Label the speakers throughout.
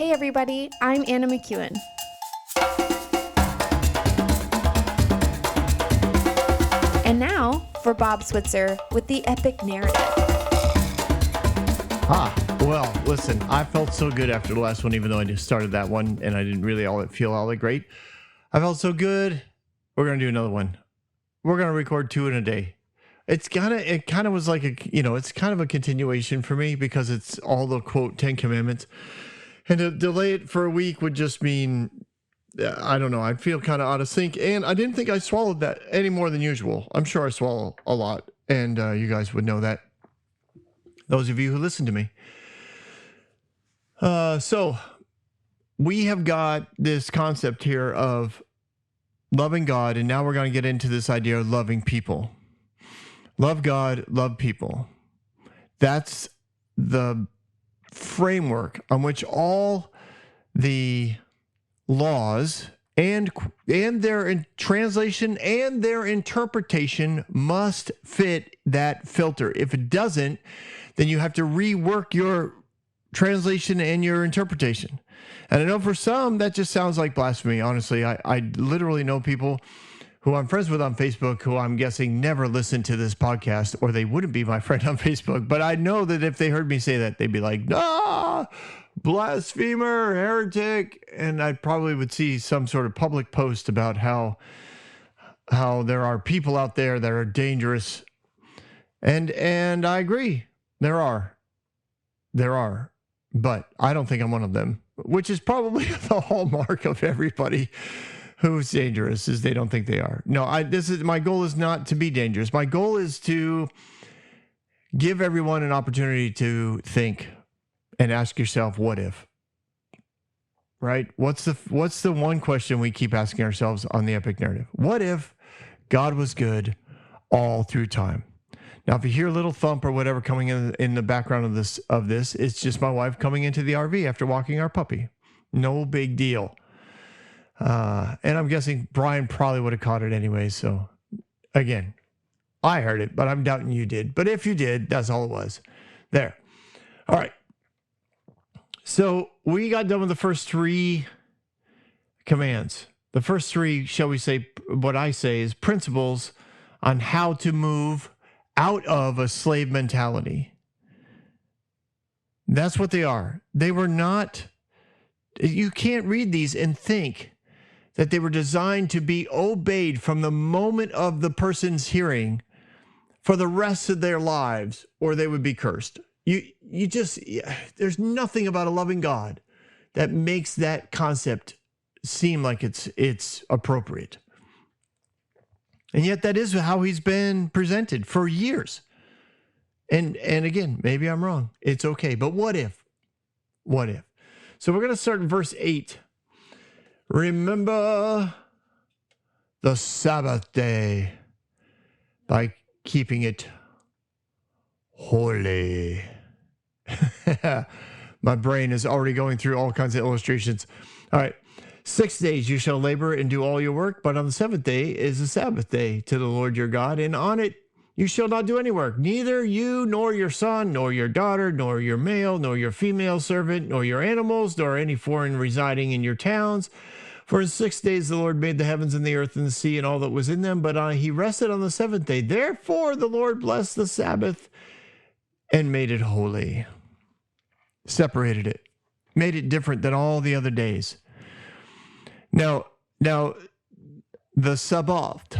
Speaker 1: Hey everybody, I'm Anna McEwen. And now for Bob Switzer with the Epic Narrative.
Speaker 2: Well, listen, I felt so good after the last one, even though I just started that one and I didn't really feel all that great. I felt so good. We're going to do another one. We're going to record 2 in a day. It kind of was like it's kind of a continuation for me because it's all the quote 10 commandments. And to delay it for a week would just mean, I don't know, I'd feel kind of out of sync. And I didn't think I swallowed that any more than usual. I'm sure I swallow a lot. And you guys would know that. Those of you who listen to me. So we have got this concept here of loving God. And now we're going to get into this idea of loving people. Love God, love people. That's the framework on which all the laws and their translation and their interpretation must fit that filter. If it doesn't, then you have to rework your translation and your interpretation. And I know for some that just sounds like blasphemy. Honestly, I literally know people who I'm friends with on Facebook, who I'm guessing never listen to this podcast, or they wouldn't be my friend on Facebook. But I know that if they heard me say that, they'd be like, "Ah, blasphemer, heretic," and I probably would see some sort of public post about how there are people out there that are dangerous, and I agree, there are, but I don't think I'm one of them, which is probably the hallmark of everybody who's dangerous, is they don't think they are. No, my goal is not to be dangerous. My goal is to give everyone an opportunity to think and ask yourself, what if? Right? What's the one question we keep asking ourselves on the Epic Narrative? What if God was good all through time? Now, if you hear a little thump or whatever coming in the background of this, it's just my wife coming into the RV after walking our puppy. No big deal. And I'm guessing Brian probably would have caught it anyway. So again, I heard it, but I'm doubting you did. But if you did, that's all it was. There. All right. So we got done with the first 3 commands. The first 3, shall we say, what I say is principles on how to move out of a slave mentality. That's what they are. They were not, you can't read these and think that they were designed to be obeyed from the moment of the person's hearing for the rest of their lives, or they would be cursed. There's nothing about a loving God that makes that concept seem like it's appropriate. And yet that is how he's been presented for years. And again, maybe I'm wrong. It's okay. But what if? What if? So we're going to start in verse 8. Remember the Sabbath day by keeping it holy. My brain is already going through all kinds of illustrations. All right. 6 days you shall labor and do all your work, but on the 7th day is the Sabbath day to the Lord your God, and on it you shall not do any work, neither you nor your son, nor your daughter, nor your male, nor your female servant, nor your animals, nor any foreign residing in your towns. For in 6 days the Lord made the heavens and the earth and the sea and all that was in them, but he rested on the 7th day. Therefore the Lord blessed the Sabbath and made it holy. Separated it. Made it different than all the other days. Now the Sabbath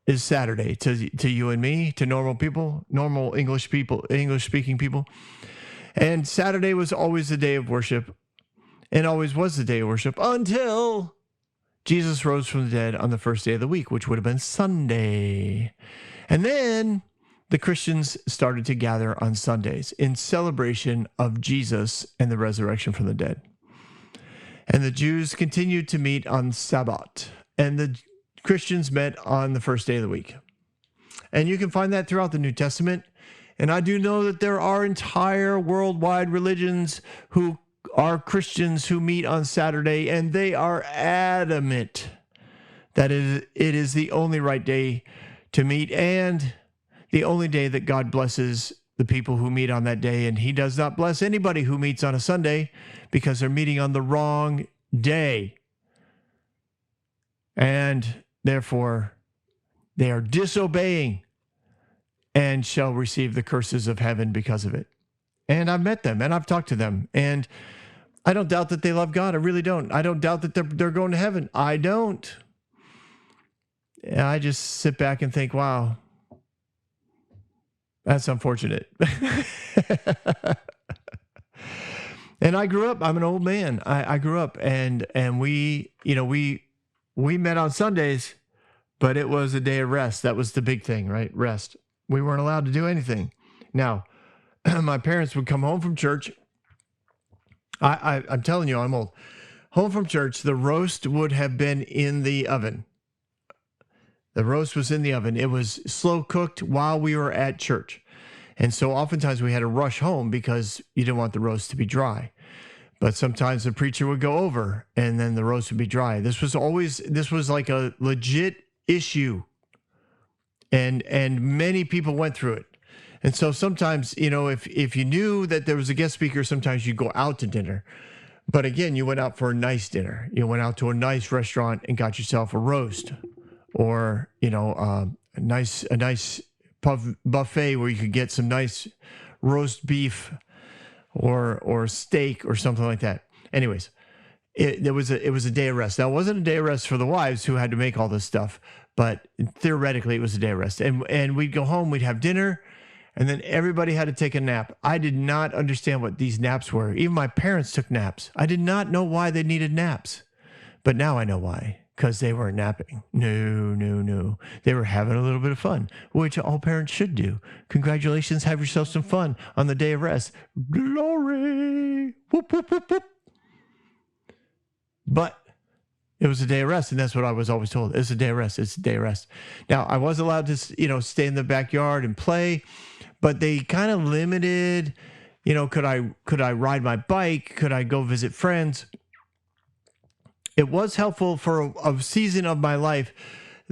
Speaker 2: is Saturday to you and me, to normal people, normal English-speaking people. And Saturday was always the day of worship. And always was the day of worship until Jesus rose from the dead on the first day of the week, which would have been Sunday. And then the Christians started to gather on Sundays in celebration of Jesus and the resurrection from the dead. And the Jews continued to meet on Sabbath, and the Christians met on the first day of the week. And you can find that throughout the New Testament. And I do know that there are entire worldwide religions who are Christians who meet on Saturday, and they are adamant that it is the only right day to meet and the only day that God blesses the people who meet on that day, and he does not bless anybody who meets on a Sunday because they're meeting on the wrong day. And therefore, they are disobeying and shall receive the curses of heaven because of it. And I've met them and I've talked to them, and I don't doubt that they love God. I really don't. I don't doubt that they're going to heaven. I don't. And I just sit back and think, wow, that's unfortunate. And I grew up, I'm an old man. I grew up and we met on Sundays, but it was a day of rest. That was the big thing, right? Rest. We weren't allowed to do anything. Now, my parents would come home from church. I'm telling you, I'm old. Home from church, the roast would have been in the oven. The roast was in the oven. It was slow cooked while we were at church. And so oftentimes we had to rush home because you didn't want the roast to be dry. But sometimes the preacher would go over and then the roast would be dry. This was like a legit issue. And many people went through it. And so sometimes, if you knew that there was a guest speaker, sometimes you go out to dinner. But again, you went out for a nice dinner. You went out to a nice restaurant and got yourself a roast, or a nice buffet where you could get some nice roast beef or steak or something like that. Anyways, it was a day of rest. Now, it wasn't a day of rest for the wives who had to make all this stuff, but theoretically it was a day of rest. And we'd go home, we'd have dinner, and then everybody had to take a nap. I did not understand what these naps were. Even my parents took naps. I did not know why they needed naps. But now I know why. Because they weren't napping. No. They were having a little bit of fun, which all parents should do. Congratulations. Have yourself some fun on the day of rest. Glory. Whoop, whoop, whoop, whoop. But it was a day of rest, and that's what I was always told. It's a day of rest. It's a day of rest. Now, I was allowed to, stay in the backyard and play, but they kind of limited, could I ride my bike? Could I go visit friends? It was helpful for a season of my life.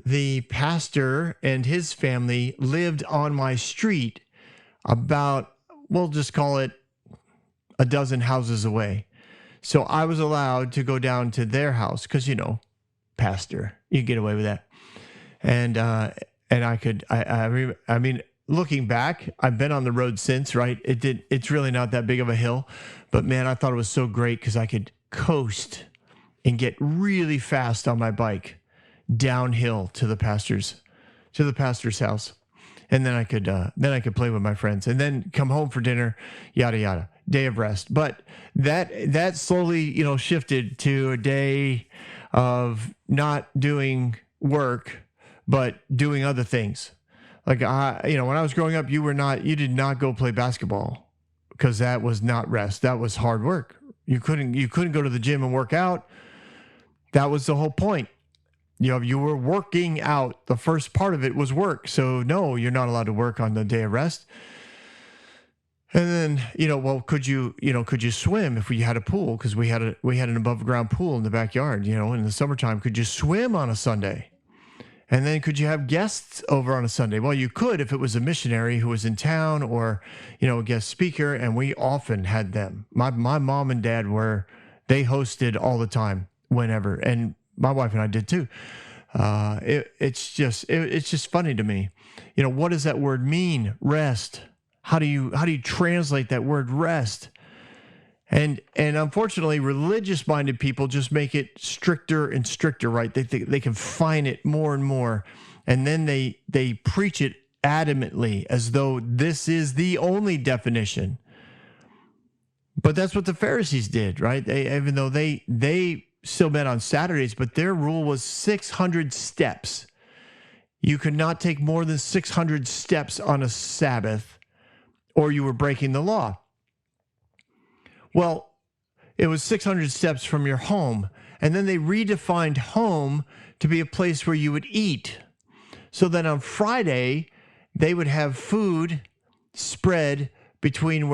Speaker 2: The pastor and his family lived on my street about, we'll just call it a dozen houses away. So I was allowed to go down to their house because, pastor, you get away with that. And I mean, looking back, I've been on the road since, right? It's really not that big of a hill, but man, I thought it was so great because I could coast and get really fast on my bike downhill to the pastor's house. And then I could play with my friends and then come home for dinner, yada, yada, day of rest. But that slowly, shifted to a day of not doing work, but doing other things. Like, when I was growing up, you did not go play basketball because that was not rest. That was hard work. You couldn't go to the gym and work out. That was the whole point. You were working out. The first part of it was work. So no, you're not allowed to work on the day of rest. And then, could you swim if we had a pool? Because we had an above ground pool in the backyard, in the summertime. Could you swim on a Sunday? And then could you have guests over on a Sunday? Well, you could if it was a missionary who was in town or, a guest speaker. And we often had them. My mom and dad they hosted all the time, whenever. And my wife and I did too. It's just funny to me. What does that word mean? Rest. How do you translate that word rest? And unfortunately, religious-minded people just make it stricter and stricter, right? They think they can fine it more and more. And then they preach it adamantly as though this is the only definition. But that's what the Pharisees did, right? Even though they still met on Saturdays, but their rule was 600 steps. You could not take more than 600 steps on a Sabbath, or you were breaking the law. Well, it was 600 steps from your home, and then they redefined home to be a place where you would eat. So then on Friday, they would have food spread between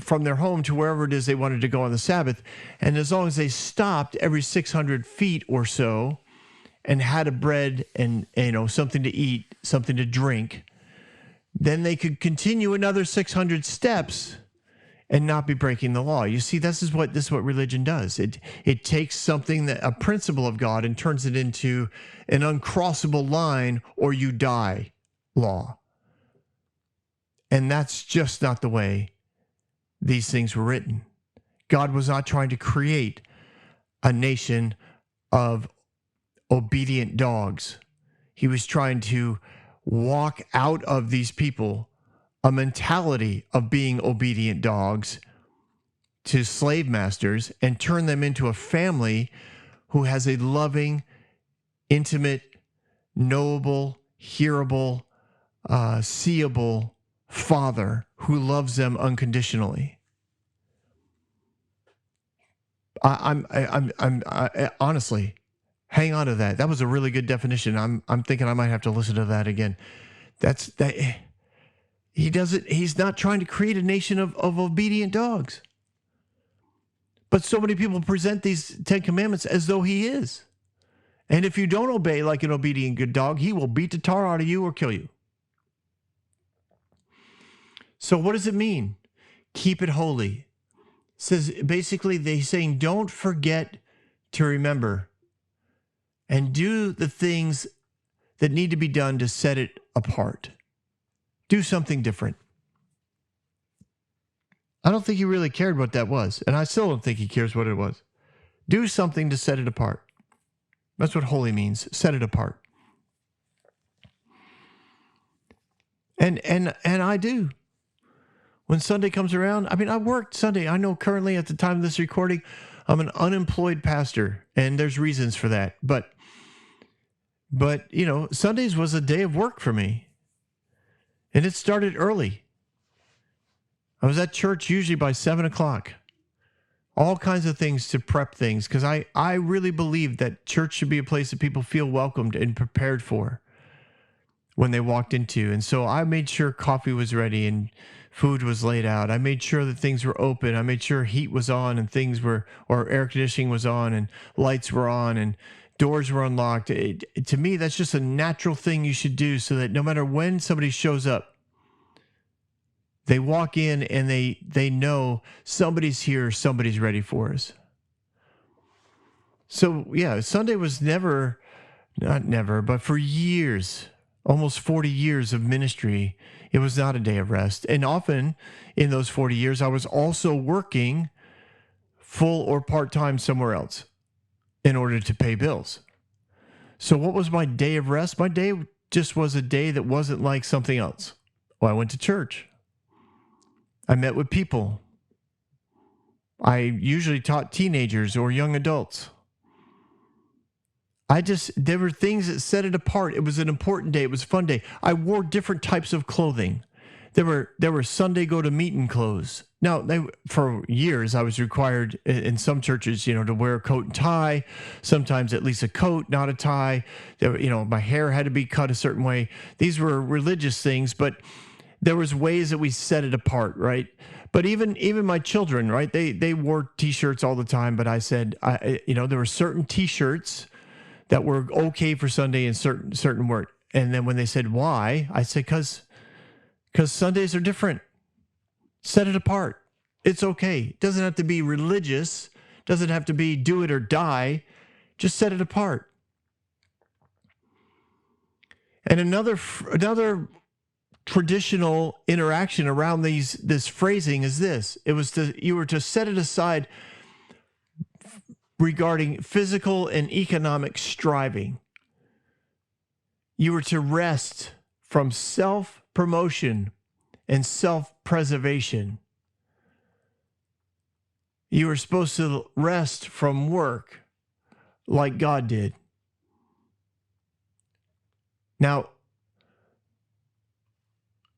Speaker 2: from their home to wherever it is they wanted to go on the Sabbath. And as long as they stopped every 600 feet or so and had a bread and, something to eat, something to drink, then they could continue another 600 steps and not be breaking the law. You see, this is what religion does. It takes something, a principle of God, and turns it into an uncrossable line or you die law. And that's just not the way these things were written. God was not trying to create a nation of obedient dogs. He was trying to walk out of these people a mentality of being obedient dogs to slave masters and turn them into a family who has a loving, intimate, knowable, hearable, seeable Father who loves them unconditionally. I honestly, hang on to that. That was a really good definition. I'm thinking I might have to listen to that again. He's not trying to create a nation of obedient dogs. But so many people present these 10 commandments as though he is. And if you don't obey like an obedient good dog, he will beat the tar out of you or kill you. So what does it mean? Keep it holy. It says basically they're saying don't forget to remember and do the things that need to be done to set it apart. Do something different. I don't think he really cared what that was, and I still don't think he cares what it was. Do something to set it apart. That's what holy means, set it apart. And I do. When Sunday comes around, I worked Sunday. I know currently at the time of this recording, I'm an unemployed pastor, and there's reasons for that. But Sundays was a day of work for me. And it started early. I was at church usually by 7 o'clock. All kinds of things to prep things, because I really believe that church should be a place that people feel welcomed and prepared for when they walked into. And so I made sure coffee was ready and food was laid out. I made sure that things were open. I made sure heat was on and or air conditioning was on and lights were on and doors were unlocked. To me, that's just a natural thing you should do so that no matter when somebody shows up, they walk in and they know somebody's here, somebody's ready for us. So yeah, Sunday was not never, but for years, almost 40 years of ministry, it was not a day of rest. And often in those 40 years, I was also working full or part-time somewhere else in order to pay bills. So what was my day of rest? My day just was a day that wasn't like something else. Well, I went to church. I met with people. I usually taught teenagers or young adults. There were things that set it apart. It was an important day. It was a fun day. I wore different types of clothing. There were Sunday go to meeting clothes. Now, for years, I was required in some churches, to wear a coat and tie, sometimes at least a coat, not a tie. My hair had to be cut a certain way. These were religious things, but there was ways that we set it apart, right? But even my children, right? They wore T-shirts all the time, but I said, there were certain T-shirts that were okay for Sunday and certain weren't. And then when they said why, I said, because Sundays are different. Set it apart. It's okay. It doesn't have to be religious. It doesn't have to be do it or die. Just set it apart. And another traditional interaction around this phrasing is this. You were to set it aside regarding physical and economic striving. You were to rest from self-promotion and self-preservation. You were supposed to rest from work like God did. Now,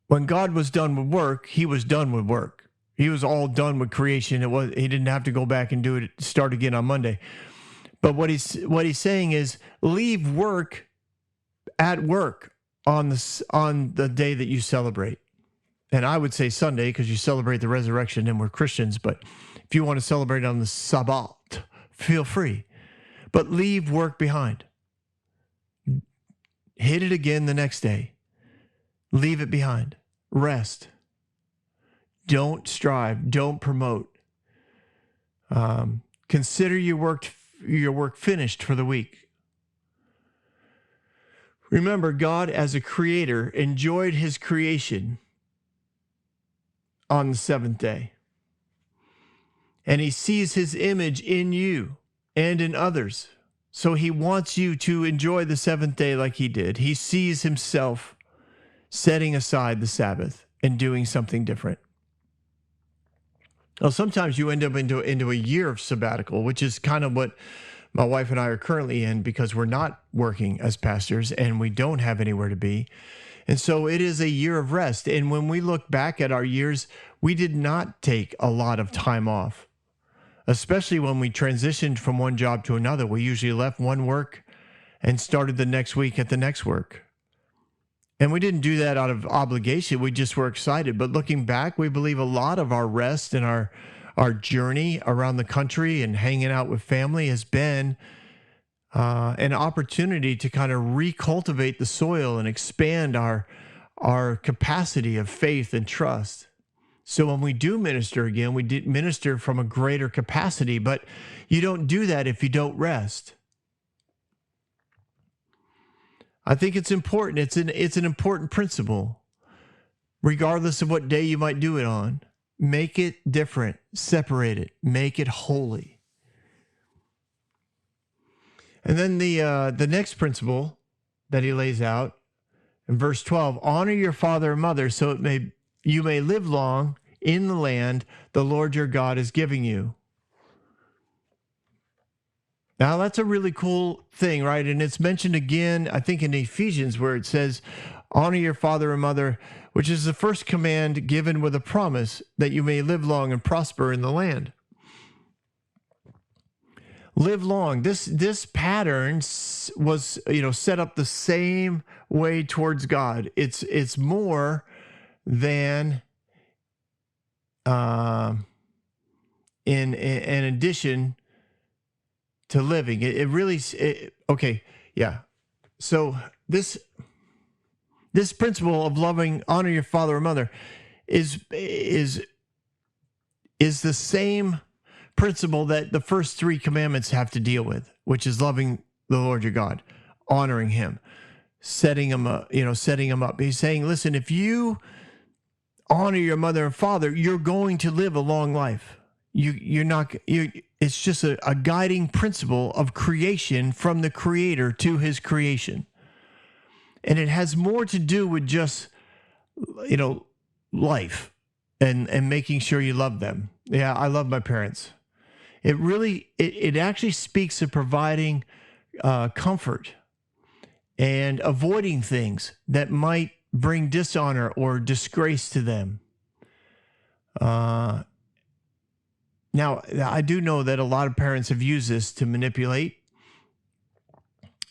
Speaker 2: when God was done with work, he was done with work. He was all done with creation. He didn't have to go back and start again on Monday. But what he's saying is leave work at work on the day that you celebrate. And I would say Sunday because you celebrate the resurrection and we're Christians. But if you want to celebrate on the Sabbath, feel free. But leave work behind. Hit it again the next day. Leave it behind. rest. Don't strive. Don't promote. Consider your work finished for the week. Remember, God as a creator enjoyed his creation on the seventh day. And he sees his image in you and in others. So he wants you to enjoy the seventh day like he did. He sees himself setting aside the Sabbath and doing something different. Well, sometimes you end up into a year of sabbatical, which is kind of what my wife and I are currently in because we're not working as pastors and we don't have anywhere to be. And so it is a year of rest. And when we look back at our years, we did not take a lot of time off, especially when we transitioned from one job to another. We usually left one work and started the next week at the next work. And we didn't do that out of obligation. We just were excited. But looking back, we believe a lot of our rest and our journey around the country and hanging out with family has been an opportunity to kind of recultivate the soil and expand our capacity of faith and trust. So when we do minister again, we did minister from a greater capacity, but you don't do that if you don't rest. I think it's important. It's an important principle, regardless of what day you might do it on. Make it different, separate it, make it holy. And then the next principle that he lays out in verse 12, honor your father and mother so you may live long in the land the Lord your God is giving you. Now, that's a really cool thing, right? And it's mentioned again, I think, in Ephesians, where it says, honor your father and mother, which is the first command given with a promise that you may live long and prosper in the land. Live long. This pattern was, set up the same way towards God. It's more than in addition to living. Okay, yeah. So this principle of honor your father or mother is the same principle that the first three commandments have to deal with, which is loving the Lord your God, honoring him, setting him up. He's saying, listen, if you honor your mother and father, you're going to live a long life. It's just a guiding principle of creation from the creator to his creation. And it has more to do with just, life and making sure you love them. Yeah, I love my parents. It actually speaks of providing comfort and avoiding things that might bring dishonor or disgrace to them. Now, I do know that a lot of parents have used this to manipulate,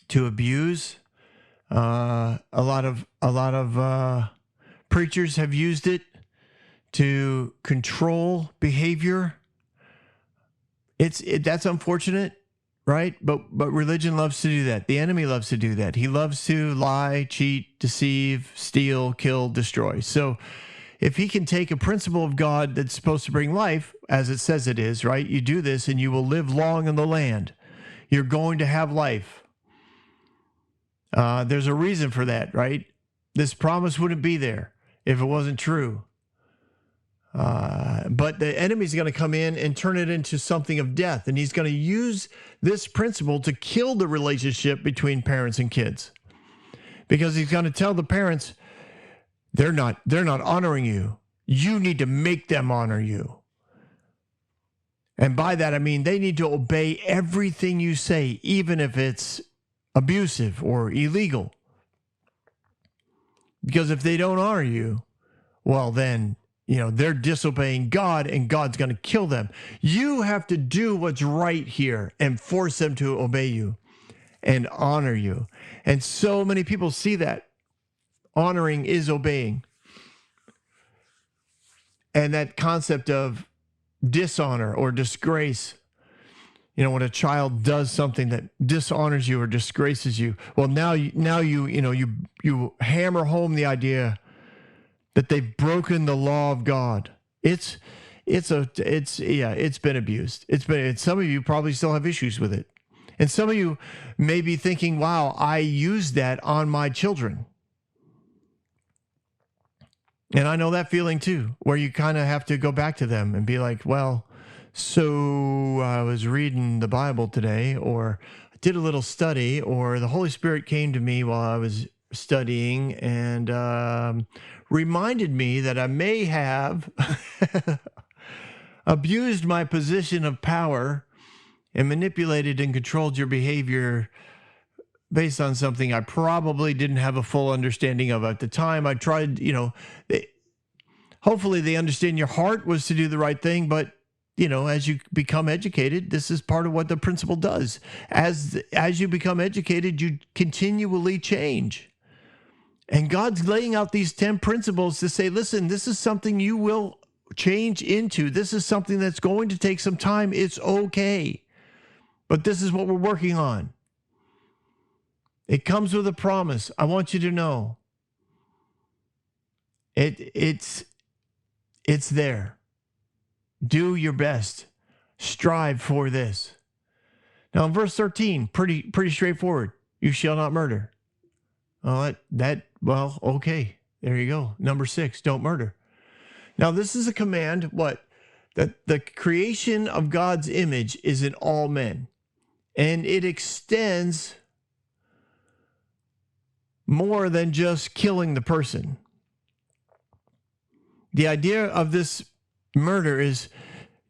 Speaker 2: to abuse. A lot of preachers have used it to control behavior. That's unfortunate, right? But religion loves to do that. The enemy loves to do that. He loves to lie, cheat, deceive, steal, kill, destroy. So if he can take a principle of God that's supposed to bring life, as it says it is, right? You do this and you will live long in the land. You're going to have life. There's a reason for that, right? This promise wouldn't be there if it wasn't true. But the enemy's going to come in and turn it into something of death. And he's going to use this principle to kill the relationship between parents and kids. Because he's going to tell the parents, they're not honoring you. You need to make them honor you. And by that, I mean they need to obey everything you say, even if it's abusive or illegal. Because if they don't honor you, well, then, they're disobeying God and God's going to kill them. You have to do what's right here and force them to obey you and honor you. And so many people see that. Honoring is obeying. And that concept of dishonor or disgrace, when a child does something that dishonors you or disgraces you, well, now you hammer home the idea that they've broken the law of God. It's been abused. Some of you probably still have issues with it. And some of you may be thinking, wow, I used that on my children. And I know that feeling too, where you kind of have to go back to them and be like, well, so I was reading the Bible today, or I did a little study, or the Holy Spirit came to me while I was studying and reminded me that I may have abused my position of power and manipulated and controlled your behavior based on something I probably didn't have a full understanding of at the time. I tried, hopefully they understand your heart was to do the right thing, but as you become educated, this is part of what the principle does. As you become educated, you continually change. And God's laying out these 10 principles to say, listen, this is something you will change into. This is something that's going to take some time. It's okay. But this is what we're working on. It comes with a promise. I want you to know. It's there. Do your best. Strive for this. Now in verse 13, pretty straightforward. You shall not murder. Well, okay. There you go. Number 6, don't murder. Now this is a command, what? That the creation of God's image is in all men. And it extends more than just killing the person. The idea of this murder is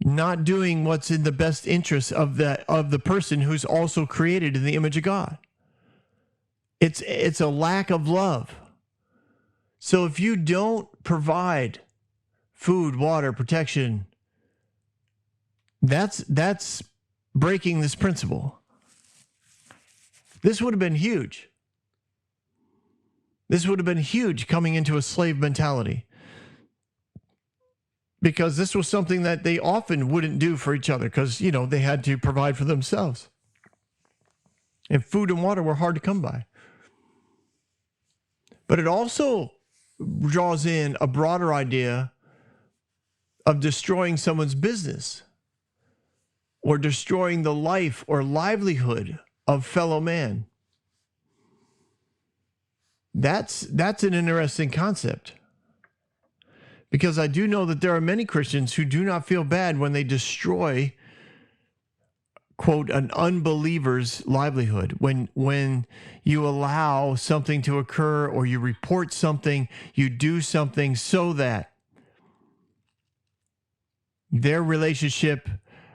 Speaker 2: not doing what's in the best interest of the person who's also created in the image of God. It's a lack of love. So if you don't provide food, water, protection, that's breaking this principle. This would have been huge. This would have been huge coming into a slave mentality, because this was something that they often wouldn't do for each other because, they had to provide for themselves. And food and water were hard to come by. But it also draws in a broader idea of destroying someone's business or destroying the life or livelihood of fellow man. That's an interesting concept, because I do know that there are many Christians who do not feel bad when they destroy, quote, an unbeliever's livelihood. When you allow something to occur or you report something, you do something so that their relationship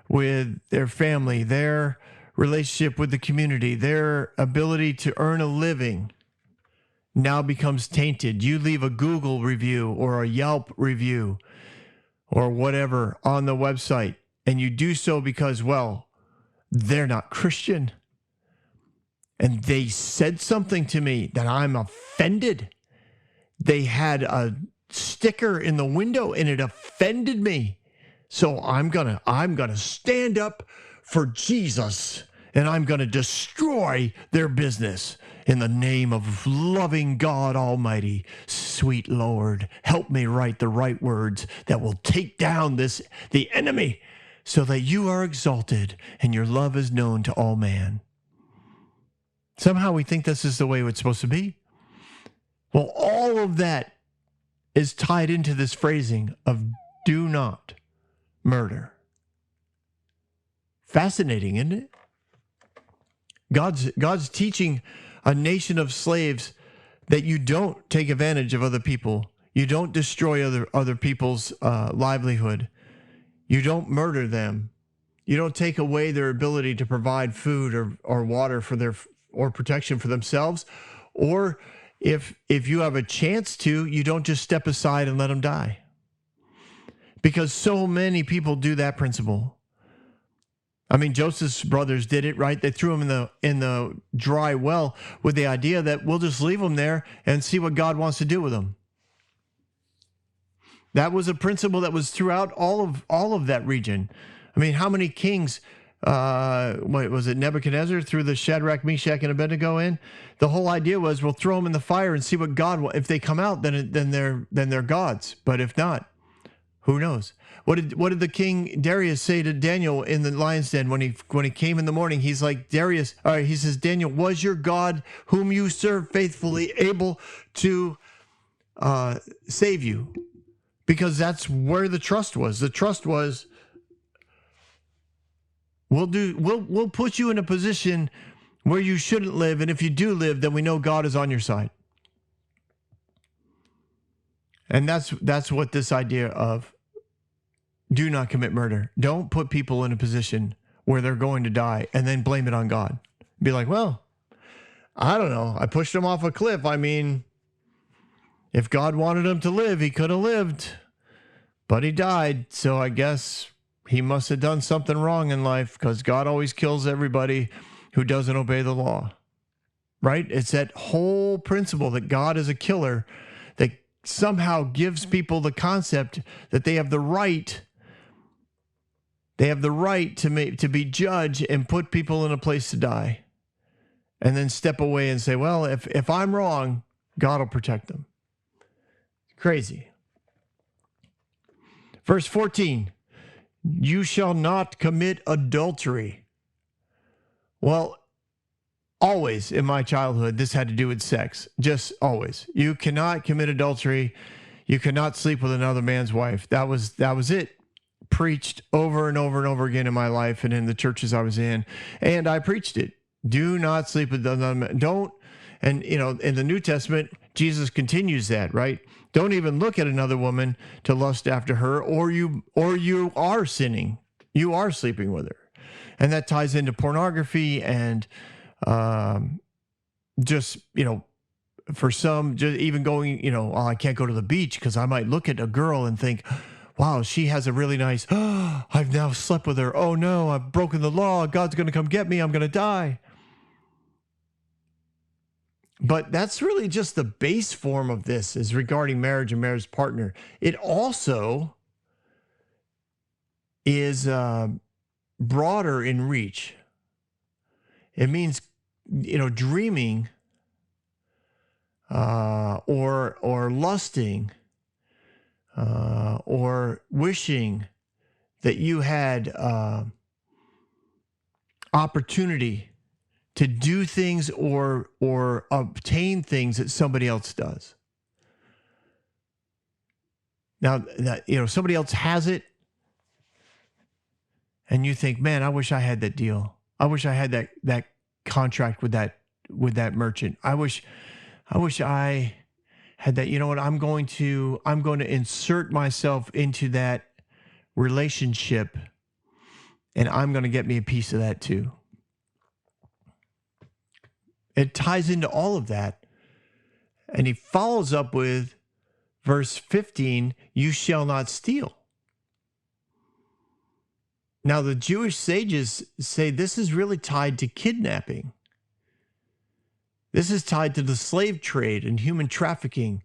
Speaker 2: with their family, their relationship with the community, their ability to earn a living now becomes tainted. You leave a Google review or a Yelp review or whatever on the website, and you do so because, well, they're not Christian. And they said something to me that I'm offended. They had a sticker in the window and it offended me. So I'm gonna stand up for Jesus, and I'm gonna destroy their business in the name of loving God Almighty. Sweet Lord, help me write the right words that will take down the enemy, so that you are exalted and your love is known to all man. Somehow we think this is the way it's supposed to be. Well, all of that is tied into this phrasing of do not murder. Fascinating, isn't it? God's teaching a nation of slaves that you don't take advantage of other people. You don't destroy other people's livelihood. You don't murder them. You don't take away their ability to provide food or water or protection for themselves. Or if you have a chance to, you don't just step aside and let them die. Because so many people do that principle. I mean, Joseph's brothers did it, right? They threw him in the dry well with the idea that we'll just leave him there and see what God wants to do with him. That was a principle that was throughout all of that region. I mean, how many kings what was it, Nebuchadnezzar threw the Shadrach, Meshach, and Abednego in. The whole idea was, we'll throw them in the fire and see what God will. If they come out, then they're gods. But if not, who knows? What did the king Darius say to Daniel in the lion's den when he came in the morning? He's like, Darius, all right, he says, Daniel, was your God whom you serve faithfully able to save you? Because that's where the trust was. The trust was, we'll put you in a position where you shouldn't live, and if you do live, then we know God is on your side. And that's what this idea of do not commit murder. Don't put people in a position where they're going to die and then blame it on God. Be like, well, I don't know. I pushed him off a cliff. I mean, if God wanted him to live, he could have lived, but he died. So I guess he must have done something wrong in life, because God always kills everybody who doesn't obey the law, right? It's that whole principle that God is a killer that somehow gives people the concept that they have the right to be judged and put people in a place to die, and then step away and say, well, if I'm wrong, God will protect them. Crazy. Verse 14, you shall not commit adultery. Well, always in my childhood, this had to do with sex. Just always. You cannot commit adultery. You cannot sleep with another man's wife. That was it. Preached over and over and over again in my life and in the churches I was in. And I preached it. Do not sleep with another man. Don't. And, in the New Testament, Jesus continues that, right? Don't even look at another woman to lust after her, or you are sinning. You are sleeping with her. And that ties into pornography and for some, just even going, I can't go to the beach because I might look at a girl and think, wow, she has a really nice, I've now slept with her. Oh no, I've broken the law. God's going to come get me. I'm going to die. But that's really just the base form of this, is regarding marriage and marriage partner. It also is broader in reach. It means, dreaming or lusting or wishing that you had opportunity to do things or obtain things that somebody else does. Now, that, somebody else has it, and you think, man, I wish I had that deal. I wish I had that contract with that merchant. I wish I had that. You know what? I'm going to insert myself into that relationship, and I'm going to get me a piece of that too. It ties into all of that. And he follows up with verse 15, you shall not steal. Now, the Jewish sages say this is really tied to kidnapping. This is tied to the slave trade and human trafficking.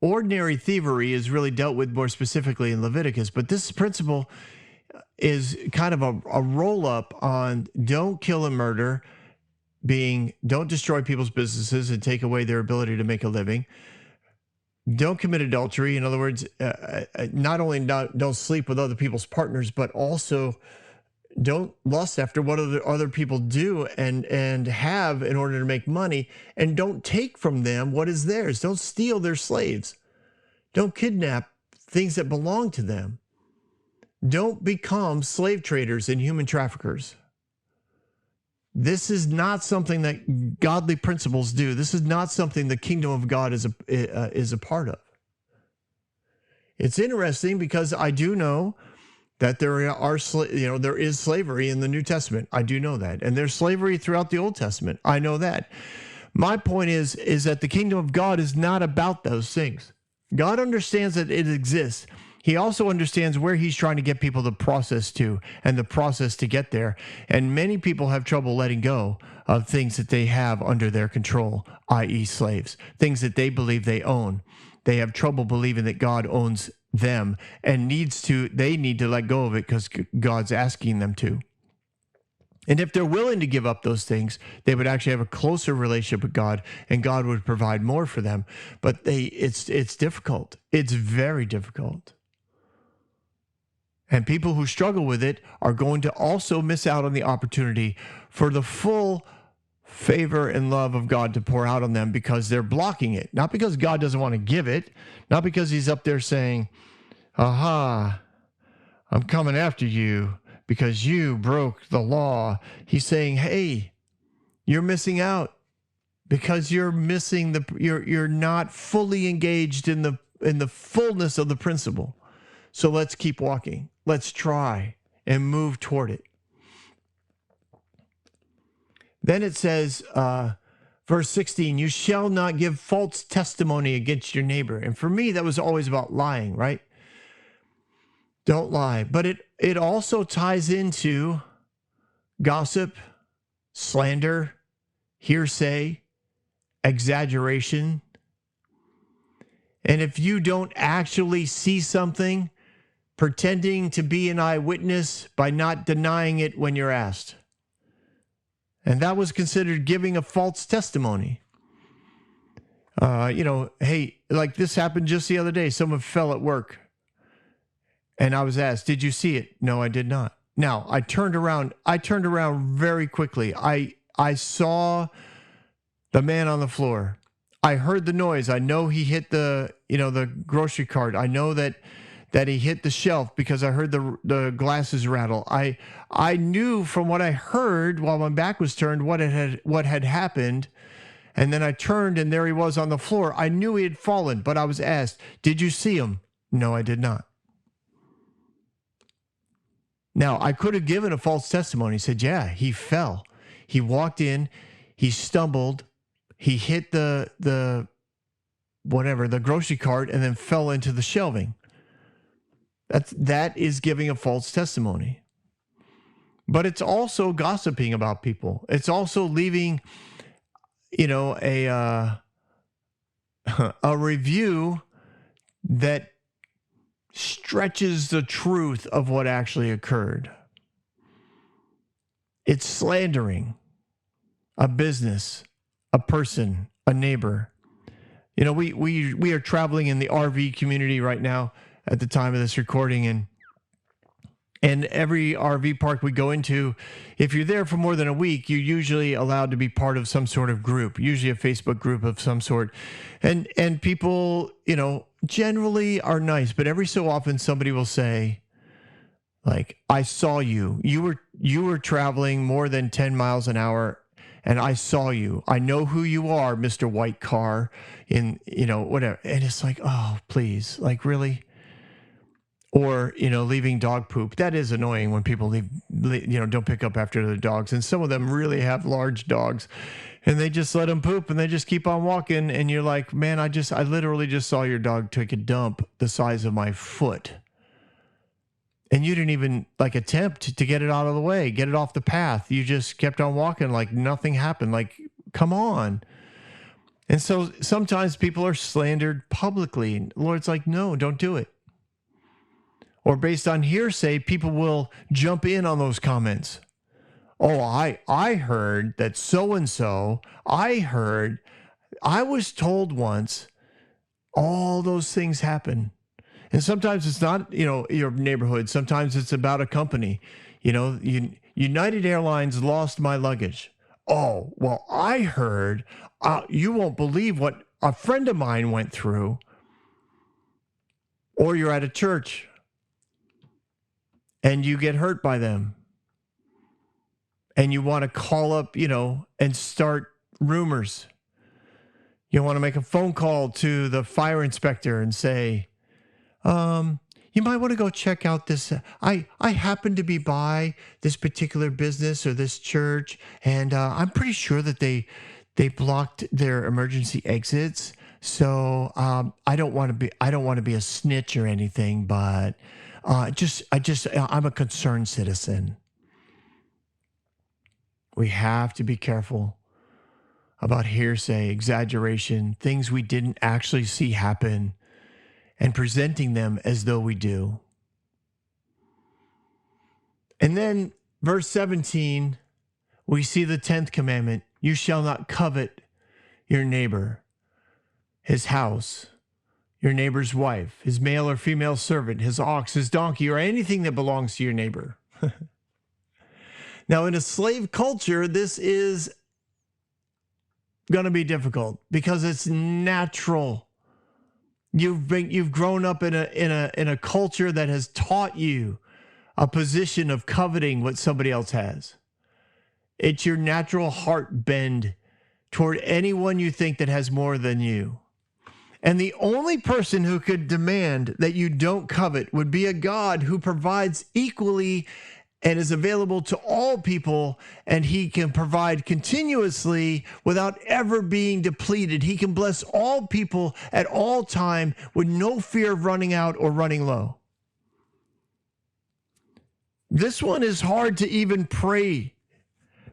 Speaker 2: Ordinary thievery is really dealt with more specifically in Leviticus, but this principle is kind of a roll-up on don't kill and murder, being don't destroy people's businesses and take away their ability to make a living. Don't commit adultery. In other words, not only don't sleep with other people's partners, but also don't lust after what other people do and have in order to make money, and don't take from them what is theirs. Don't steal their slaves. Don't kidnap things that belong to them. Don't become slave traders and human traffickers. This is not something that godly principles do. This is not something the kingdom of God is a part of. It's interesting because I do know that there is slavery in the New Testament. I do know that. And there's slavery throughout the Old Testament. I know that. My point is that the kingdom of God is not about those things. God understands that it exists. He also understands where he's trying to get people to process to and the process to get there. And many people have trouble letting go of things that they have under their control, i.e. slaves, things that they believe they own. They have trouble believing that God owns them and they need to let go of it because God's asking them to. And if they're willing to give up those things, they would actually have a closer relationship with God, and God would provide more for them. But it's difficult. It's very difficult. And people who struggle with it are going to also miss out on the opportunity for the full favor and love of God to pour out on them because they're blocking it. Not because God doesn't want to give it, not because he's up there saying, aha, I'm coming after you because you broke the law. He's saying, hey, you're missing out because you're missing you're not fully engaged in the fullness of the principle. So let's keep walking. Let's try and move toward it. Then it says, verse 16, you shall not give false testimony against your neighbor. And for me, that was always about lying, right? Don't lie. But it also ties into gossip, slander, hearsay, exaggeration. And if you don't actually see something, pretending to be an eyewitness by not denying it when you're asked. And that was considered giving a false testimony. Hey, like this happened just the other day. Someone fell at work. And I was asked, did you see it? No, I did not. Now, I turned around very quickly. I saw the man on the floor. I heard the noise. I know he hit the grocery cart. I know that he hit the shelf because I heard the glasses rattle. I knew from what I heard while my back was turned what had happened. And then I turned and there he was on the floor. I knew he had fallen, but I was asked, did you see him? No, I did not. Now, I could have given a false testimony. He said, yeah, he fell. He walked in, he stumbled, he hit the grocery cart and then fell into the shelving. That is giving a false testimony. But it's also gossiping about people. It's also leaving, a review that stretches the truth of what actually occurred. It's slandering a business, a person, a neighbor. We are traveling in the RV community right now at the time of this recording, and every RV park we go into, if you're there for more than a week, you're usually allowed to be part of some sort of group, usually a Facebook group of some sort. And people, generally are nice, but every so often somebody will say, like, I saw you. You were traveling more than 10 miles an hour, and I saw you. I know who you are, Mr. White Car, whatever. And it's like, oh, please, like, really? Or, leaving dog poop. That is annoying when people don't pick up after their dogs. And some of them really have large dogs and they just let them poop and they just keep on walking. And you're like, man, I literally just saw your dog take a dump the size of my foot. And you didn't even attempt to get it out of the way, get it off the path. You just kept on walking like nothing happened. Like, come on. And so sometimes people are slandered publicly. And the Lord's like, no, don't do it. Or based on hearsay, people will jump in on those comments. Oh, I heard that so-and-so, I was told once, all those things happen. And sometimes it's not, your neighborhood. Sometimes it's about a company. United Airlines lost my luggage. Oh, well, I heard, you won't believe what a friend of mine went through. Or you're at a church and you get hurt by them. And you want to call up, and start rumors. You want to make a phone call to the fire inspector and say, you might want to go check out this. I happen to be by this particular business or this church, and I'm pretty sure that they blocked their emergency exits. So I don't want to be a snitch or anything, but I'm a concerned citizen. We have to be careful about hearsay, exaggeration, things we didn't actually see happen. and presenting them as though we do. And then verse 17, we see the 10th commandment. You shall not covet your neighbor, his house, your neighbor's wife, his male or female servant, his ox, his donkey, or anything that belongs to your neighbor. Now, in a slave culture, this is going to be difficult because it's natural. You've grown up in a culture that has taught you a position of coveting what somebody else has. It's your natural heart bend toward anyone you think that has more than you. And the only person who could demand that you don't covet would be a God who provides equally and is available to all people, and he can provide continuously without ever being depleted. He can bless all people at all time with no fear of running out or running low. This one is hard to even pray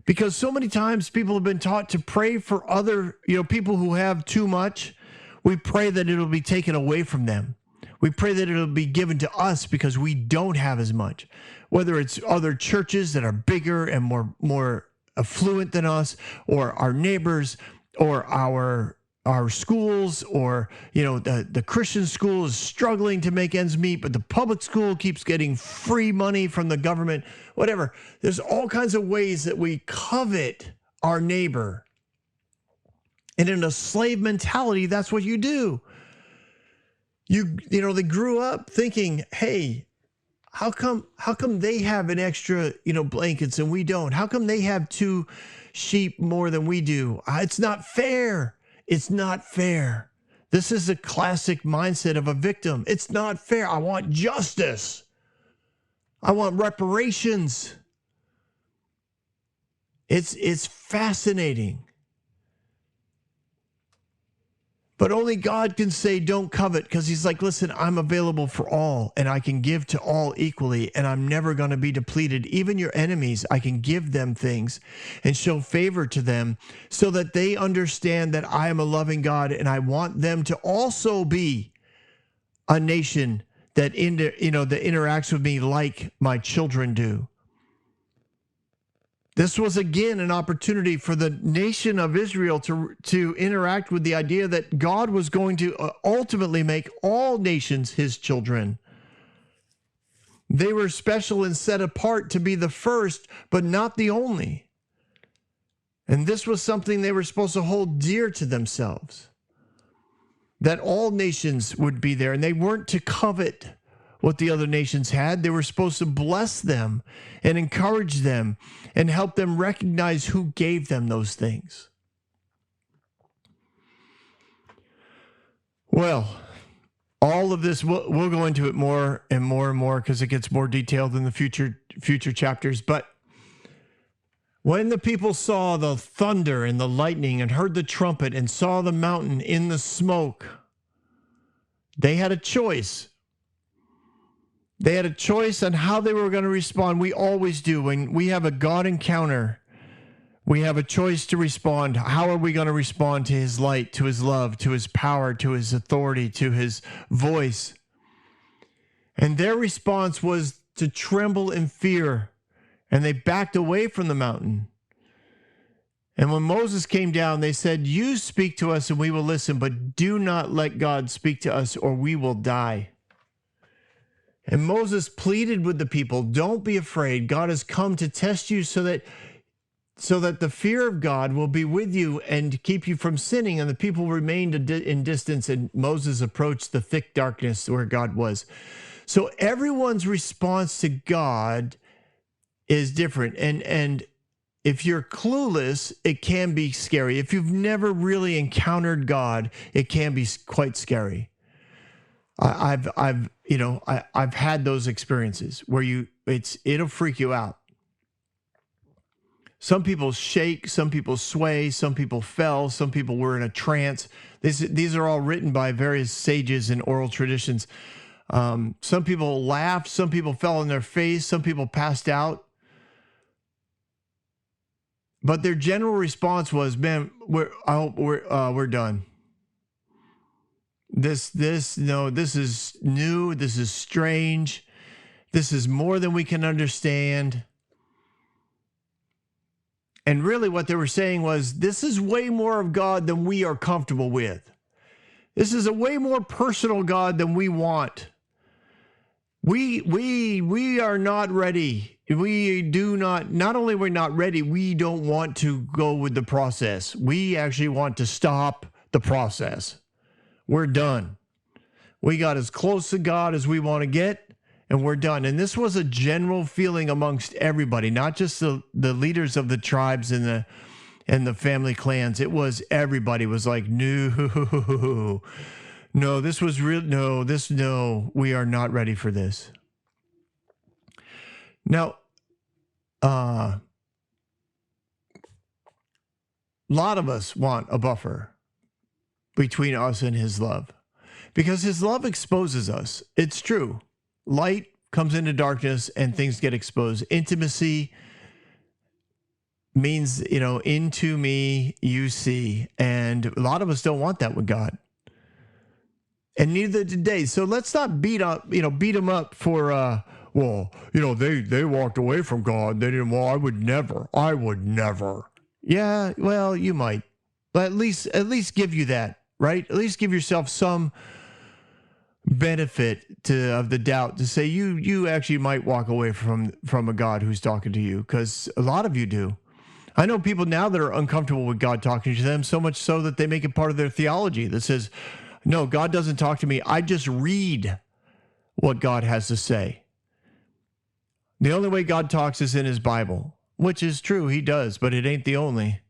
Speaker 2: because so many times people have been taught to pray for other, people who have too much. We pray that it'll be taken away from them. We pray that it'll be given to us because we don't have as much. Whether it's other churches that are bigger and more affluent than us, or our neighbors, or our schools, or the Christian school is struggling to make ends meet, but the public school keeps getting free money from the government. Whatever. There's all kinds of ways that we covet our neighbor. And in a slave mentality, that's what you do. They grew up thinking, hey, how come they have an extra, blankets and we don't? How come they have 2 sheep more than we do? It's not fair. It's not fair. This is a classic mindset of a victim. It's not fair. I want justice. I want reparations. It's fascinating. But only God can say, don't covet, because he's like, listen, I'm available for all, and I can give to all equally, and I'm never going to be depleted. Even your enemies, I can give them things and show favor to them so that they understand that I am a loving God, and I want them to also be a nation that interacts with me like my children do. This was, again, an opportunity for the nation of Israel to interact with the idea that God was going to ultimately make all nations his children. They were special and set apart to be the first, but not the only. And this was something they were supposed to hold dear to themselves, that all nations would be there, and they weren't to covet what the other nations had. They were supposed to bless them and encourage them and help them recognize who gave them those things. Well, all of this, we'll go into it more and more and more because it gets more detailed in the future chapters. But when the people saw the thunder and the lightning and heard the trumpet and saw the mountain in the smoke, they had a choice. They had a choice on how they were going to respond. We always do. When we have a God encounter, we have a choice to respond. How are we going to respond to his light, to his love, to his power, to his authority, to his voice? And their response was to tremble in fear, and they backed away from the mountain. And when Moses came down, they said, you speak to us and we will listen, but do not let God speak to us or we will die. And Moses pleaded with the people, don't be afraid. God has come to test you so that the fear of God will be with you and keep you from sinning. And the people remained in distance, and Moses approached the thick darkness where God was. So everyone's response to God is different. And if you're clueless, it can be scary. If you've never really encountered God, it can be quite scary. I've had those experiences where it'll freak you out. Some people shake, some people sway, some people fell, some people were in a trance. These are all written by various sages in oral traditions. Some people laughed, some people fell on their face, some people passed out. But their general response was, "Man, we're done. No, this is new. This is strange. This is more than we can understand. And really what they were saying was, this is way more of God than we are comfortable with. This is a way more personal God than we want. We are not ready. Not only we're not ready, we don't want to go with the process. We actually want to stop the process. We're done. We got as close to God as we want to get, and we're done. And this was a general feeling amongst everybody, not just the leaders of the tribes and the family clans. It was everybody was like, no, this was real. No, we are not ready for this. Now, a lot of us want a buffer between us and his love, because his love exposes us. It's true. Light comes into darkness and things get exposed. Intimacy means, into me you see. And a lot of us don't want that with God. And neither did they. So let's not beat them up for, they walked away from God. They didn't, I would never. Yeah, well, you might. But at least give you that, right? At least give yourself some benefit of the doubt to say you actually might walk away from a God who's talking to you, because a lot of you do. I know people now that are uncomfortable with God talking to them, so much so that they make it part of their theology that says, no, God doesn't talk to me. I just read what God has to say. The only way God talks is in his Bible, which is true. He does, but it ain't the only.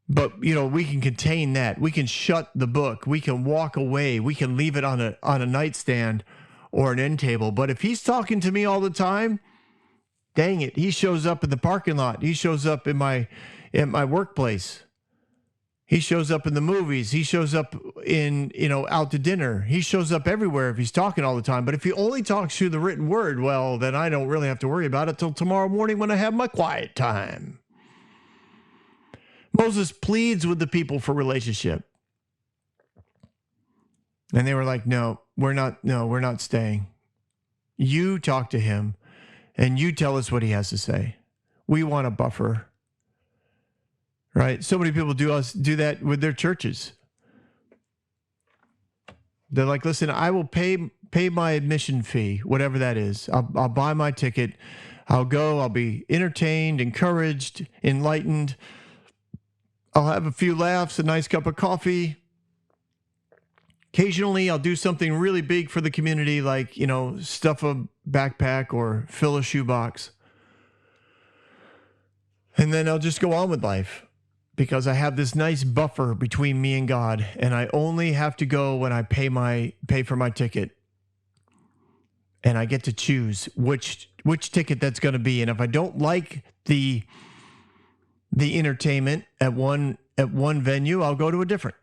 Speaker 2: But, we can contain that. We can shut the book. We can walk away. We can leave it on a nightstand or an end table. But if he's talking to me all the time, dang it, he shows up in the parking lot. He shows up in my workplace. He shows up in the movies. He shows up in, out to dinner. He shows up everywhere if he's talking all the time. But if he only talks through the written word, well, then I don't really have to worry about it till tomorrow morning when I have my quiet time. Moses pleads with the people for relationship. And they were like, no, we're not staying. You talk to him and you tell us what he has to say. We want a buffer. Right? So many people do that with their churches. They're like, listen, I will pay my admission fee, whatever that is. I'll buy my ticket. I'll go. I'll be entertained, encouraged, enlightened. I'll have a few laughs, a nice cup of coffee. Occasionally, I'll do something really big for the community, like, stuff a backpack or fill a shoebox. And then I'll just go on with life because I have this nice buffer between me and God, and I only have to go when I pay for my ticket. And I get to choose which ticket that's going to be. And if I don't like the entertainment at one venue, I'll go to a different.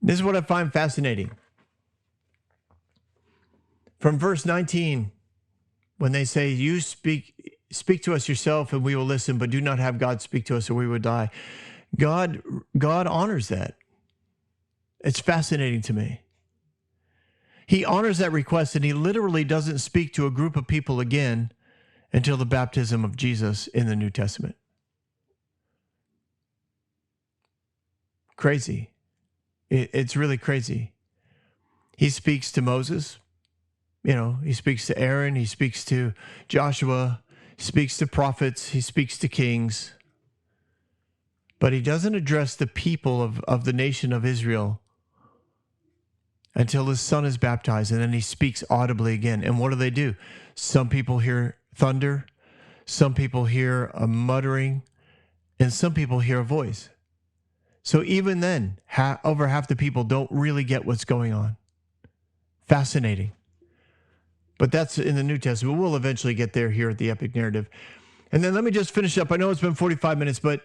Speaker 2: This is what I find fascinating. From verse 19, when they say, you speak to us yourself and we will listen, but do not have God speak to us or we would die. God honors that. It's fascinating to me. He honors that request, and he literally doesn't speak to a group of people again until the baptism of Jesus in the New Testament. Crazy. It's really crazy. He speaks to Moses. He speaks to Aaron. He speaks to Joshua. He speaks to prophets. He speaks to kings. But he doesn't address the people of the nation of Israel until his son is baptized, and then he speaks audibly again. And what do? Some people hear thunder, some people hear a muttering, and some people hear a voice. So even then, over half the people don't really get what's going on. Fascinating. But that's in the New Testament. We'll eventually get there here at the Epic Narrative. And then let me just finish up. I know it's been 45 minutes, but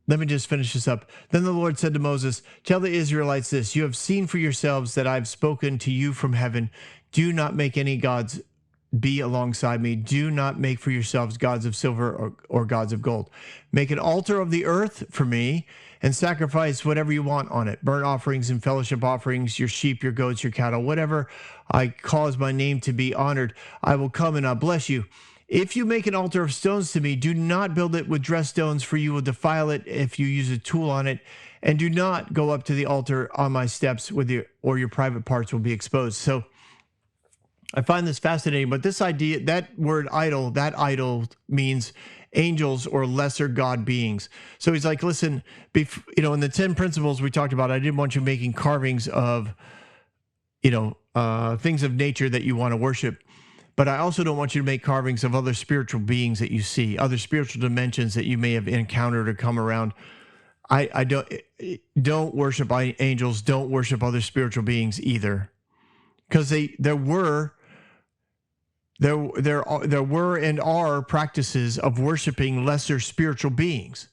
Speaker 2: let me just finish this up. Then the Lord said to Moses, tell the Israelites this, you have seen for yourselves that I've spoken to you from heaven. Do not make any gods be alongside me. Do not make for yourselves gods of silver or gods of gold. Make an altar of the earth for me and sacrifice whatever you want on it. Burnt offerings and fellowship offerings, your sheep, your goats, your cattle, whatever I cause my name to be honored, I will come and I'll bless you. If you make an altar of stones to me, do not build it with dressed stones, for you will defile it if you use a tool on it. And do not go up to the altar on my steps or your private parts will be exposed. So I find this fascinating, but this idea, that word idol, that idol means angels or lesser God beings. So he's like, listen, in the 10 principles we talked about, I didn't want you making carvings of, things of nature that you want to worship. But I also don't want you to make carvings of other spiritual beings that you see, other spiritual dimensions that you may have encountered or come around. I don't worship angels, don't worship other spiritual beings either. Because there were and are practices of worshiping lesser spiritual beings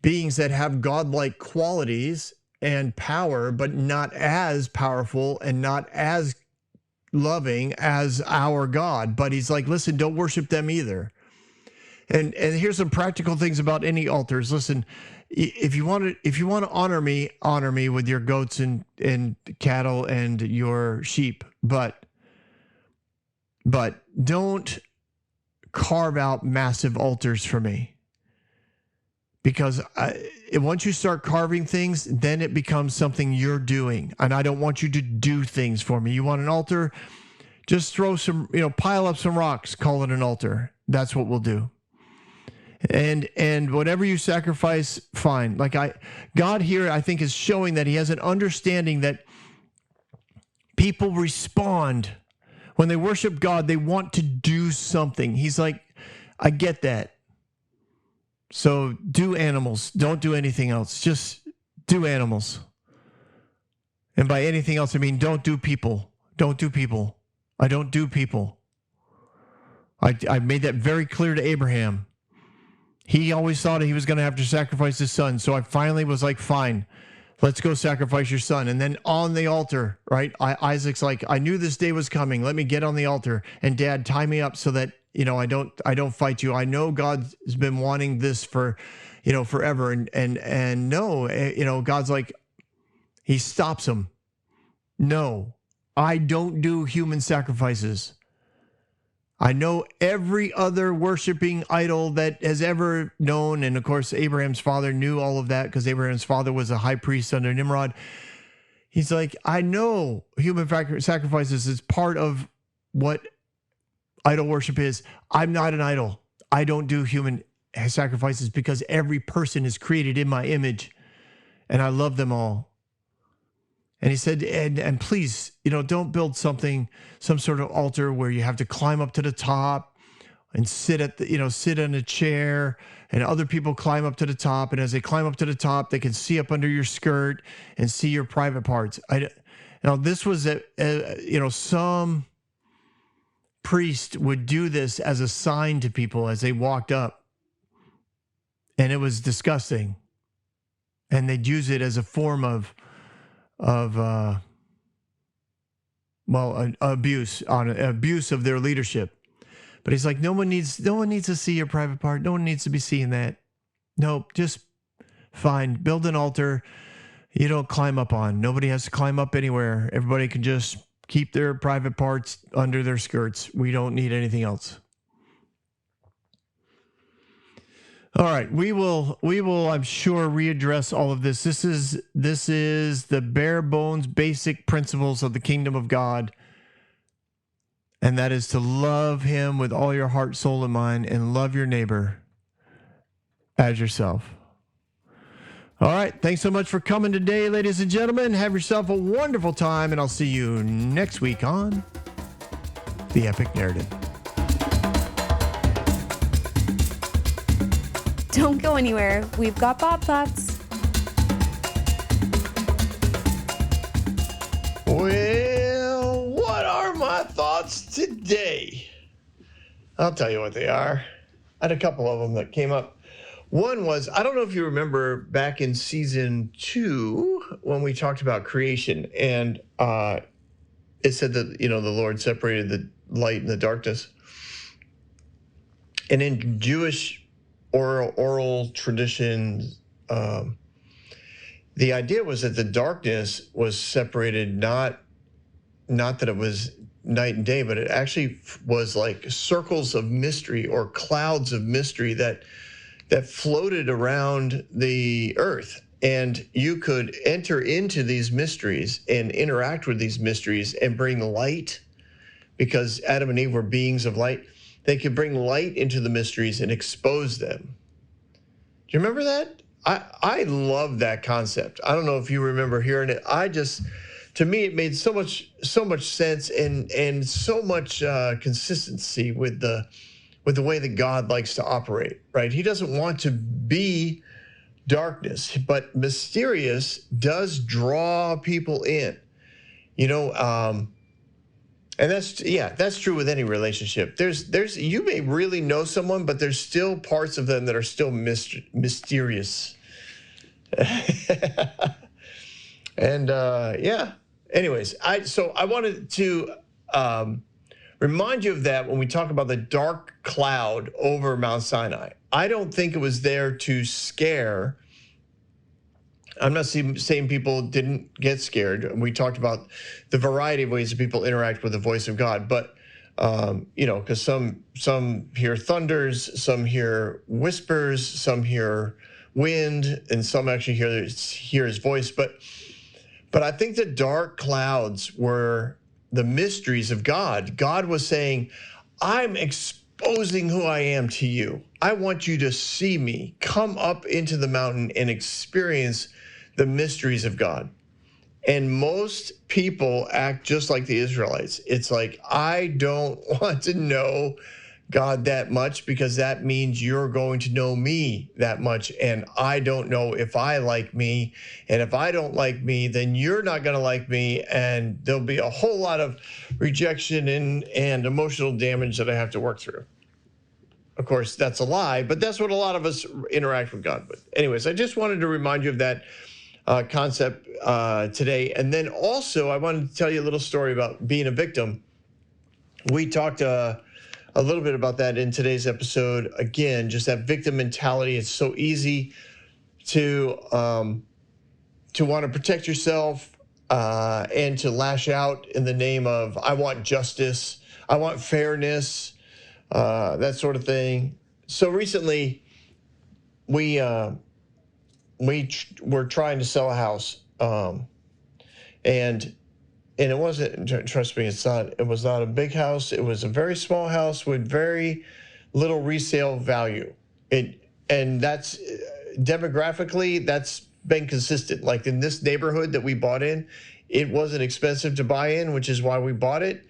Speaker 2: that have godlike qualities and power, but not as powerful and not as loving as our God. But he's like, listen, don't worship them either. And here's some practical things about any altars. Listen, if you want to honor me with your goats and cattle and your sheep, but don't carve out massive altars for me. Because once you start carving things, then it becomes something you're doing. And I don't want you to do things for me. You want an altar? Just throw pile up some rocks, call it an altar. That's what we'll do. And whatever you sacrifice, fine. God here, I think, is showing that he has an understanding that people respond. When they worship God, they want to do something. He's like, I get that. So do animals. Don't do anything else. Just do animals. And by anything else, I mean, don't do people. Don't do people. I don't do people. I made that very clear to Abraham. He always thought he was going to have to sacrifice his son. So I finally was like, fine, let's go sacrifice your son. And then on the altar, right? Isaac's like, I knew this day was coming. Let me get on the altar. And Dad, tie me up so that, I don't fight you. I know God's been wanting this for, forever. And no, God's like, he stops him. No, I don't do human sacrifices. I know every other worshiping idol that has ever known. And of course, Abraham's father knew all of that because Abraham's father was a high priest under Nimrod. He's like, I know human sacrifices is part of what idol worship is. I'm not an idol. I don't do human sacrifices because every person is created in my image and I love them all. And he said, and please, don't build some sort of altar where you have to climb up to the top and sit in a chair and other people climb up to the top. And as they climb up to the top, they can see up under your skirt and see your private parts. This was some priest would do this as a sign to people as they walked up. And it was disgusting. And they'd use it as a form of abuse of their leadership. But he's like, no one needs to see your private part. No one needs to be seeing that. Nope, just fine. Build an altar you don't climb up on. Nobody has to climb up anywhere. Everybody can just keep their private parts under their skirts. We don't need anything else. All right, we will, I'm sure, readdress all of this. This is the bare bones, basic principles of the kingdom of God. And that is to love him with all your heart, soul, and mind, and love your neighbor as yourself. All right, thanks so much for coming today, ladies and gentlemen. Have yourself a wonderful time, and I'll see you next week on The Epic Narrative.
Speaker 1: Don't go anywhere. We've got Bob Thoughts.
Speaker 2: Well, what are my thoughts today? I'll tell you what they are. I had a couple of them that came up. One was, I don't know if you remember back in season 2 when we talked about creation, and it said that, the Lord separated light and the darkness. And in Jewish oral tradition, the idea was that the darkness was separated, not that it was night and day, but it actually was like circles of mystery or clouds of mystery that floated around the earth. And you could enter into these mysteries and interact with these mysteries and bring light, because Adam and Eve were beings of light. They could bring light into the mysteries and expose them. Do you remember that? I love that concept. I don't know if you remember hearing it. To me, it made so much sense and so much consistency with the way that God likes to operate, right? He doesn't want to be darkness, but mysterious does draw people in, and that's true with any relationship. There's you may really know someone, but there's still parts of them that are still mysterious. And anyways, I wanted to remind you of that when we talk about the dark cloud over Mount Sinai. I don't think it was there to scare. I'm not saying people didn't get scared. We talked about the variety of ways that people interact with the voice of God, but because some hear thunders, some hear whispers, some hear wind, and some actually hear his voice. But I think the dark clouds were the mysteries of God. God was saying, I'm exposing who I am to you. I want you to see me. Come up into the mountain and experience the mysteries of God. And most people act just like the Israelites. It's like, I don't want to know God that much, because that means you're going to know me that much. And I don't know if I like me. And if I don't like me, then you're not going to like me. And there'll be a whole lot of rejection and emotional damage that I have to work through. Of course, that's a lie, but that's what a lot of us interact with God with. Anyways, I just wanted to remind you of that concept today. And then also, I wanted to tell you a little story about being a victim. We talked a little bit about that in today's episode. Again, just that victim mentality. It's so easy to want to protect yourself and to lash out in the name of, I want justice, I want fairness, that sort of thing. So recently, we were trying to sell a house, and it wasn't, trust me, it was not a big house. It was a very small house with very little resale value. And that's demographically, that's been consistent. Like in this neighborhood that we bought in, it wasn't expensive to buy in, which is why we bought it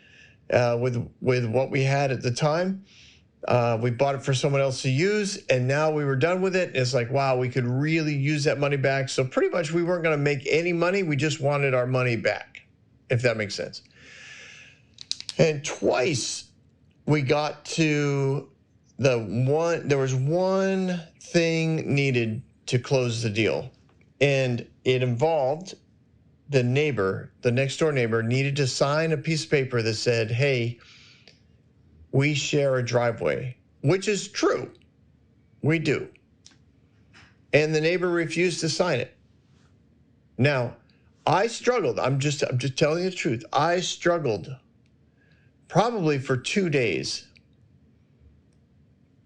Speaker 2: with what we had at the time. We bought it for someone else to use, and now we were done with it. It's like, wow, we could really use that money back. So pretty much we weren't going to make any money. We just wanted our money back, if that makes sense. And twice we got to there was one thing needed to close the deal. And it involved the next door neighbor needed to sign a piece of paper that said, hey, we share a driveway, which is true. We do. And the neighbor refused to sign it. Now, I struggled. I'm just telling you the truth. I struggled probably for 2 days,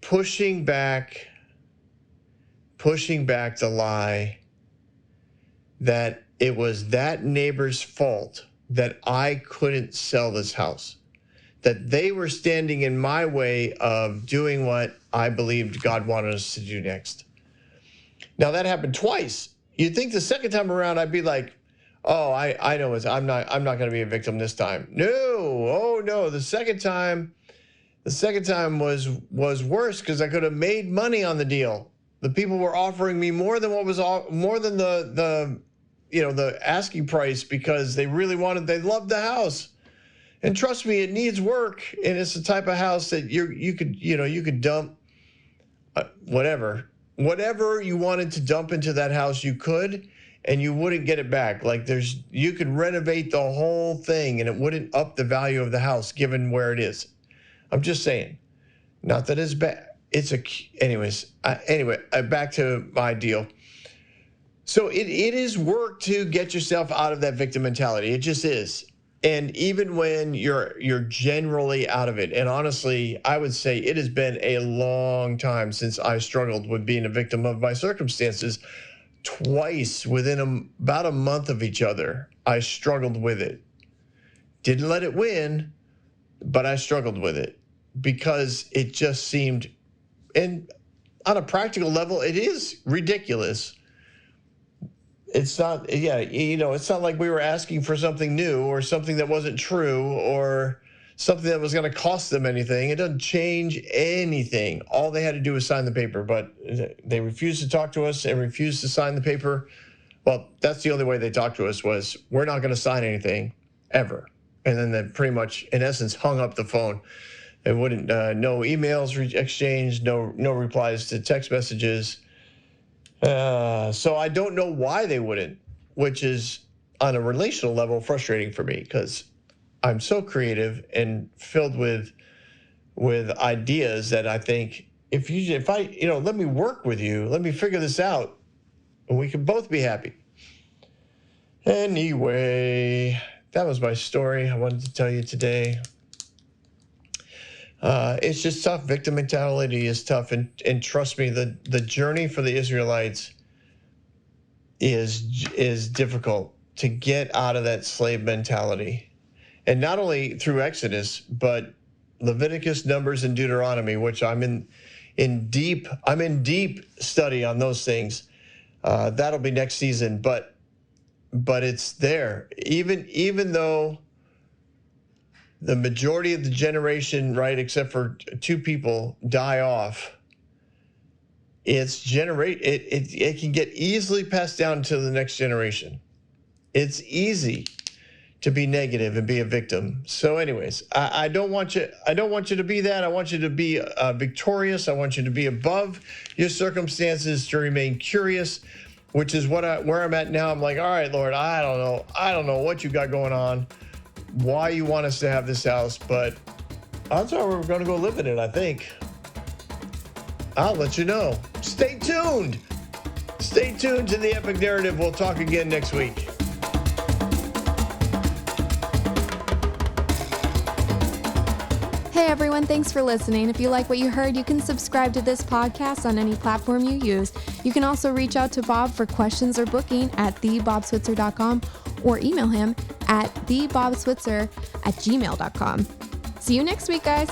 Speaker 2: pushing back the lie that it was that neighbor's fault that I couldn't sell this house, that they were standing in my way of doing what I believed God wanted us to do next. Now that happened twice. You'd think the second time around I'd be like, oh, I know I'm not going to be a victim this time. No, oh no, the second time was worse, because I could have made money on the deal. The people were offering me more than the asking price, because they loved the house. And trust me, it needs work, and it's the type of house that you could dump whatever you wanted to dump into that house, you could, and you wouldn't get it back. Like you could renovate the whole thing and it wouldn't up the value of the house given where it is. I'm just saying, not that it's bad. Anyway, back to my deal. So it is work to get yourself out of that victim mentality. It just is. And even when you're generally out of it, and honestly, I would say it has been a long time since I struggled with being a victim of my circumstances. Twice within about a month of each other, I struggled with it. Didn't let it win, but I struggled with it because it just seemed, and on a practical level, it is ridiculous. It's not, it's not like we were asking for something new or something that wasn't true or something that was going to cost them anything. It doesn't change anything. All they had to do was sign the paper, but they refused to talk to us and refused to sign the paper. Well, that's the only way they talked to us was, we're not going to sign anything ever. And then they pretty much, in essence, hung up the phone. They wouldn't, no emails exchanged, no replies to text messages. So I don't know why they wouldn't, which is on a relational level frustrating for me because I'm so creative and filled with ideas that I think if I let me work with you, let me figure this out, and we can both be happy. Anyway, that was my story I wanted to tell you today. It's just tough. Victim mentality is tough, and trust me, the journey for the Israelites is difficult to get out of that slave mentality. And not only through Exodus, but Leviticus, Numbers, and Deuteronomy, which I'm in deep study on those things. That'll be next season, but it's there. Even though the majority of the generation, right, except for two people, die off, it can get easily passed down to the next generation. It's easy to be negative and be a victim. So anyways, I don't want you to be that. I want you to be victorious. I want you to be above your circumstances, to remain curious, which is where I'm at now. I'm like, all right, Lord, I don't know what you got going on, why you want us to have this house, but odds are we're going to go live in it, I think. I'll let you know. Stay tuned. Stay tuned to the Epic Narrative. We'll talk again next week.
Speaker 1: Hey everyone, thanks for listening. If you like what you heard, you can subscribe to this podcast on any platform you use. You can also reach out to Bob for questions or booking at thebobswitzer.com or email him at thebobswitzer@gmail.com. See you next week, guys.